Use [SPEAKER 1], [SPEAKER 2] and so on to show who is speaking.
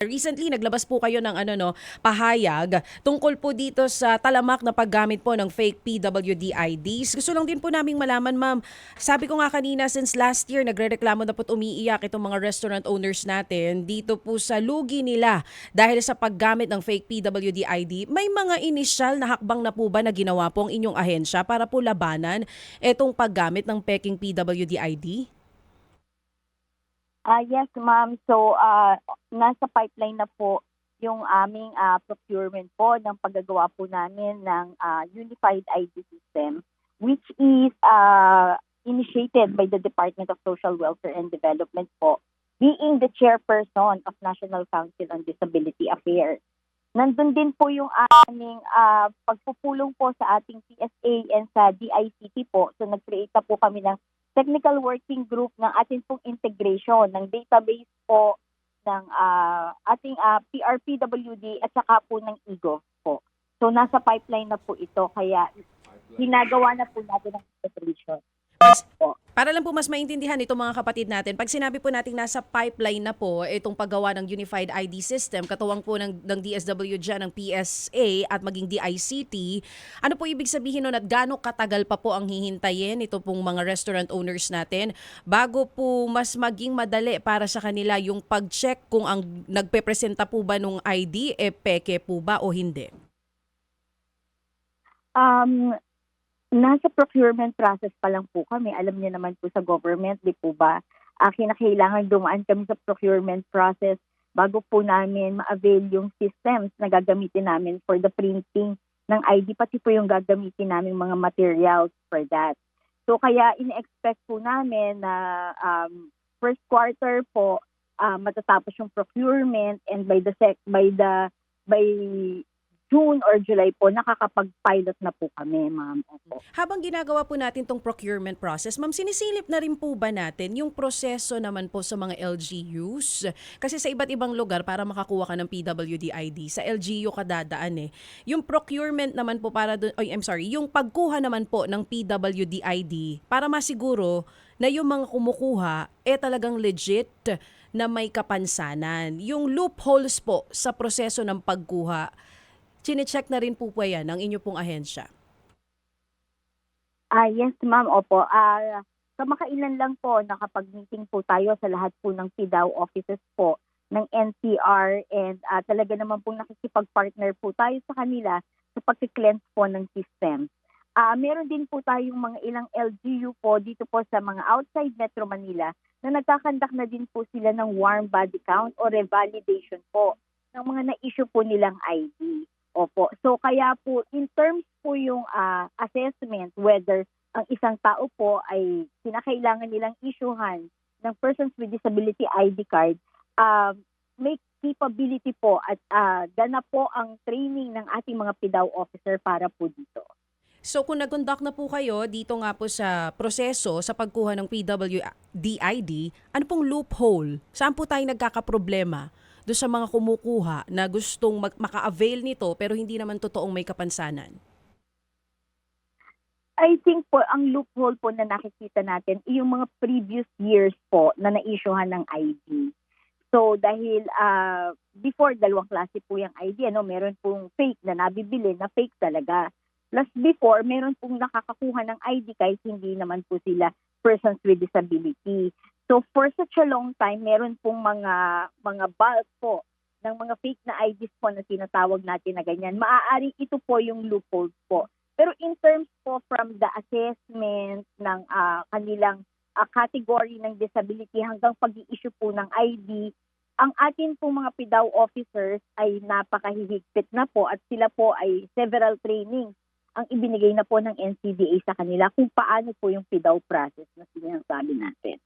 [SPEAKER 1] Recently, naglabas po kayo ng pahayag tungkol po dito sa talamak na paggamit po ng fake PWD IDs. Gusto lang din po naming malaman, ma'am. Sabi ko nga kanina, since last year, nagrereklamo na po't umiiyak itong mga restaurant owners natin dito po sa lugi nila dahil sa paggamit ng fake PWD ID. May mga inisyal na hakbang na po ba na ginawa po ang inyong ahensya para po labanan itong paggamit ng peking PWD ID?
[SPEAKER 2] Yes, ma'am. So, nasa pipeline na po yung aming procurement po ng paggagawa po namin ng Unified ID System, which is initiated by the Department of Social Welfare and Development po, being the chairperson of National Council on Disability Affairs. Nandun din po yung aming pagpupulong po sa ating PSA and sa DICT po. So, nag-create na po kami ng technical working group ng ating pong integration ng database po ng ating PRPWD at saka po ng EGOV po. So nasa pipeline na po ito kaya ginagawa na po natin ang integration.
[SPEAKER 1] Para lang po mas maintindihan itong mga kapatid natin, pag sinabi po natin nasa pipeline na po itong paggawa ng Unified ID System, katuwang po ng DSW dyan, ng PSA at maging DICT, ano po ibig sabihin nun at gaano katagal pa po ang hihintayin ito pong mga restaurant owners natin bago po mas maging madali para sa kanila yung pag-check kung ang nagpepresenta po ba nung ID peke po ba o hindi?
[SPEAKER 2] Nasa procurement process pa lang po kami. Alam niyo naman po sa government, di po ba, kinakailangan dumaan kami sa procurement process bago po namin ma-avail yung systems na gagamitin namin for the printing ng ID, pati po yung gagamitin namin mga materials for that. So kaya in-expect po namin na first quarter po matatapos yung procurement, and by June or July po, nakakapag-pilot na po kami, ma'am. Opo.
[SPEAKER 1] Habang ginagawa po natin tong procurement process, ma'am, sinisilip na rin po ba natin yung proseso naman po sa mga LGUs? Kasi sa iba't ibang lugar, para makakuha ka ng PWD ID, sa LGU ka dadaan eh. Yung procurement naman po yung pagkuha naman po ng PWD ID, para masiguro na yung mga kumukuha talagang legit na may kapansanan. Yung loopholes po sa proseso ng pagkuha, chine-check na rin po yan ng inyo pong ahensya?
[SPEAKER 2] Yes, ma'am. Opo. Kamakailan lang po, nakapag-meeting po tayo sa lahat po ng PDAW offices po ng NCR, and talaga naman po nakikipag-partner po tayo sa kanila sa pag-cleanse po ng system. Meron din po tayong mga ilang LGU po dito po sa mga outside Metro Manila na nagkakandak na din po sila ng warm body count o revalidation po ng mga na-issue po nilang ID. Opo. So kaya po in terms po yung assessment whether ang isang tao po ay kinakailangan nilang issuehan ng Persons with Disability ID card, may capability po at ganap po ang training ng ating mga PDAW officer para po dito.
[SPEAKER 1] So kung nag-conduct na po kayo dito nga po sa proseso sa pagkuha ng PWD ID, ano pong loophole? Saan po tayo nagkakaproblema doon sa mga kumukuha na gustong maka-avail nito pero hindi naman totoong may kapansanan?
[SPEAKER 2] I think po ang loophole po na nakikita natin yung mga previous years po na na-issuehan ng ID. So dahil before, dalawang klase po yung ID, meron pong fake na nabibili na fake talaga. Plus before, meron pong nakakakuha ng ID kahit hindi naman po sila persons with disability. So for such a long time, meron pong mga bulk po ng mga fake na IDs po na tinatawag natin na ganyan. Maaari ito po yung loophole po. Pero in terms po from the assessment ng kanilang category ng disability hanggang pag-i-issue po ng ID, ang atin pong mga PDAW officers ay napakahihigpit na po at sila po ay several trainings ang ibinigay na po ng NCDA sa kanila kung paano po yung PDAW process na sinasabi natin.